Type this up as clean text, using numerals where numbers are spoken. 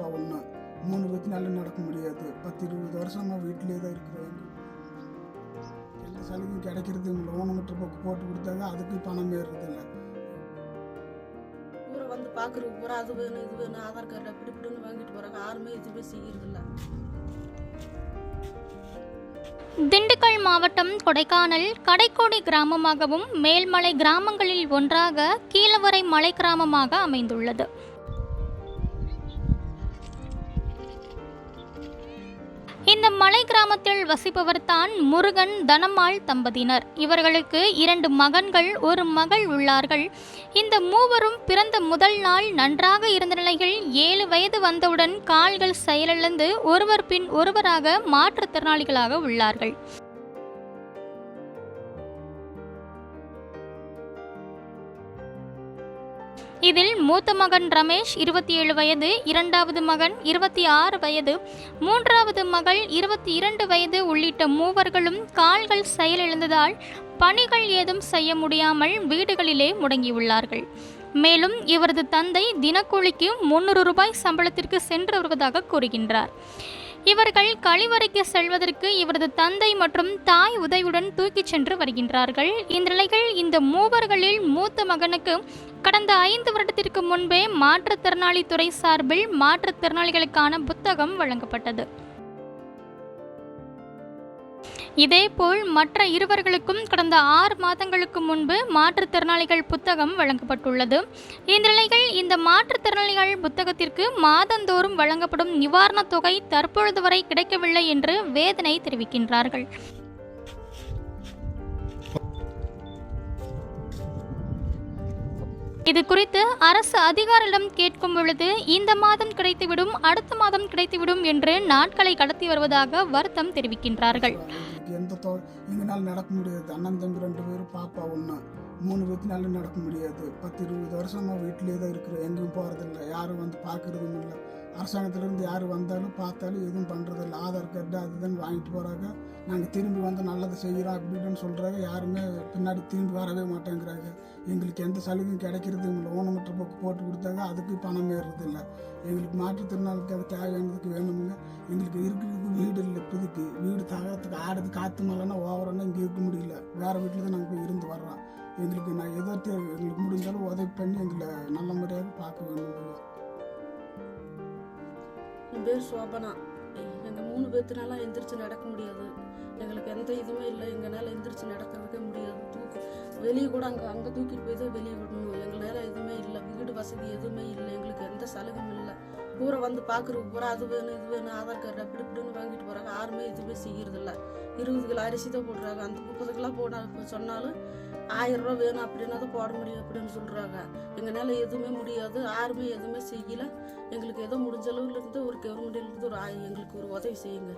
பாப்பா ஒன்று, 3 பேத்தினாலும் நடக்க முடியாது. 10-20 வருஷமாக வீட்டிலே தான் இருக்கிறேன். எந்த சலுகையும் கிடைக்கிறது இல்லை. ஊனமுற்ற போக்கு போட்டு கொடுத்தாங்க, அதுக்கு பணம் ஏறுறதில்லை. ஊரை வந்து பார்க்குறது பூரா அது வேணும் இது வேணும் ஆதார் கார்டு அப்படி இப்படின்னு வாங்கிட்டு போகிறாங்க. யாருமே எதுவுமே செய்யறதில்ல. திண்டுக்கல் மாவட்டம் கொடைக்கானல் கடைக்கோடி கிராமமாகவும் மேல்மலை கிராமங்களில் ஒன்றாக கீழவரை மலை கிராமமாக அமைந்துள்ளது. இந்த மலை கிராமத்தில் வசிப்பவர் தான் முருகன் தனம்மாள் தம்பதியினர். இவர்களுக்கு 2 மகன்கள் 1 மகள் உள்ளார்கள். இந்த மூவரும் பிறந்த முதல் நாள் நன்றாக இருந்த நிலையில் 7 வயது வந்தவுடன் கால்கள் செயலிழந்து ஒருவர் பின் ஒருவராக மாற்றுத்திறனாளிகளாக உள்ளார்கள். இதில் மூத்த மகன் ரமேஷ் 27 வயது, 2வது மகன் 26 வயது, 3வது மகள் 22 வயது உள்ளிட்ட மூவர்களும் கால்கள் செயலிழந்ததால் பணிகள் ஏதும் செய்ய முடியாமல் வீடுகளிலே முடங்கியுள்ளார்கள். மேலும் இவரது தந்தை தினக்கூலிக்கு 300 ரூபாய் சம்பளத்திற்கு சென்று வருவதாக கூறுகின்றார். இவர்கள் கழிவறைக்கு செல்வதற்கு இவரது தந்தை மற்றும் தாய் உதவியுடன் தூக்கிச் சென்று வருகின்றார்கள். இந்த நிலையில் இந்த மூவர்களில் மூத்த மகனுக்கு கடந்த 5 வருடத்திற்கு முன்பே மாற்றுத்திறனாளி துறை சார்பில் மாற்றுத்திறனாளிகளுக்கான புத்தகம் வழங்கப்பட்டது. இதேபோல் மற்ற இருவர்களுக்கும் கடந்த 6 மாதங்களுக்கு முன்பு மாற்றுத்திறனாளிகள் புத்தகம் வழங்கப்பட்டுள்ளது. இந்த நிலையில் இந்த மாற்றுத்திறனாளிகள் புத்தகத்திற்கு மாதந்தோறும் வழங்கப்படும் நிவாரணத் தொகை தற்பொழுது வரை கிடைக்கவில்லை என்று வேதனை தெரிவிக்கின்றார்கள். இது குறித்து அரசு அதிகாரிகளிடம் கேட்கும் பொழுது இந்த மாதம் கிடைத்துவிடும், அடுத்த மாதம் கிடைத்துவிடும் என்று நாட்களை கடத்தி வருவதாக வருத்தம் தெரிவிக்கின்றார்கள். எங்களால் நடக்க முடியாது. அண்ணன் தம்பி 2 பேரும், பாப்பா ஒன்று, 3 பேத்தினாலும் நடக்க முடியாது. 10-20 வருஷமாக வீட்டிலே தான் இருக்கிறோம். எங்கேயும் போகிறதில்ல. யாரும் வந்து பார்க்குறதும் இல்லை. அரசாங்கத்திலேருந்து யார் வந்தாலும் பார்த்தாலும் எதுவும் பண்ணுறதில்ல. ஆதார் கார்டு அதுதான் வாங்கிட்டு போகிறாங்க. நாங்கள் திரும்பி வந்து நல்லதை செய்கிறோம் அப்படின்னு சொல்கிறாங்க. யாருமே பின்னாடி திரும்பி வரவே மாட்டேங்கிறாங்க. எங்களுக்கு எந்த சலுகையும் கிடைக்கிறது இல்லை. ஊனமுற்ற போக்கு போட்டு கொடுத்தாங்க, அதுக்கு பணம் ஏறுறதில்லை. எங்களுக்கு மாற்றுத்திறனாளிக்கு அது தேவையானதுக்கு வேணுமுங்க. எங்களுக்கு இருக்கிறதுக்கு வீடு இல்லை. இப்போதைக்கு வீடு தகரத்துக்கு ஆடுறது காற்று மழைன்னா ஓவரன்னா இங்கே இருக்க முடியல. வேறு வீட்டில் தான் நாங்கள் போய் இருந்து வர்றோம். எங்களுக்கு நான் எங்களுக்கு முடிஞ்சாலும் உதவி பண்ணி எங்களை நல்ல முறையாக பார்க்க வேணுங்க. என் பேர் சோபனா. எங்கள் 3 பேர்த்தினாலாம் எந்திரிச்சு நடக்க முடியாது. எங்களுக்கு எந்த இதுவுமே இல்லை. எங்களால் எந்திரிச்சு நடக்கிறதுக்கே முடியாது. வெளியே கூட அங்கே தூக்கிட்டு போய் தான் வெளியே விடணும். எங்களால் எதுவுமே இல்லை. வீடு வசதி எதுவுமே இல்லை. எங்களுக்கு எந்த சலுகையும் இல்லை. பூரா வந்து பார்க்குறது பூரா அது வேணும் இது வேணும் ஆதார் கார்டு அப்படி இப்படின்னு வாங்கிட்டு போகிறாங்க. யாருமே எதுவுமே செய்யறதில்ல. 20 கிலோ அரிசி தான் போடுறாங்க. அந்த 30 கிலோ போட சொன்னாலும் 1000 ரூபா வேணும் அப்படின்னா தான் போட முடியும் அப்படின்னு சொல்கிறாங்க. எங்களால் எதுவுமே முடியாது. யாருமே எதுவுமே செய்யலை. எங்களுக்கு ஏதோ முடிஞ்ச அளவுலேருந்து ஒரு கவர்மெண்ட்லேருந்து எங்களுக்கு ஒரு உதவி செய்யுங்க.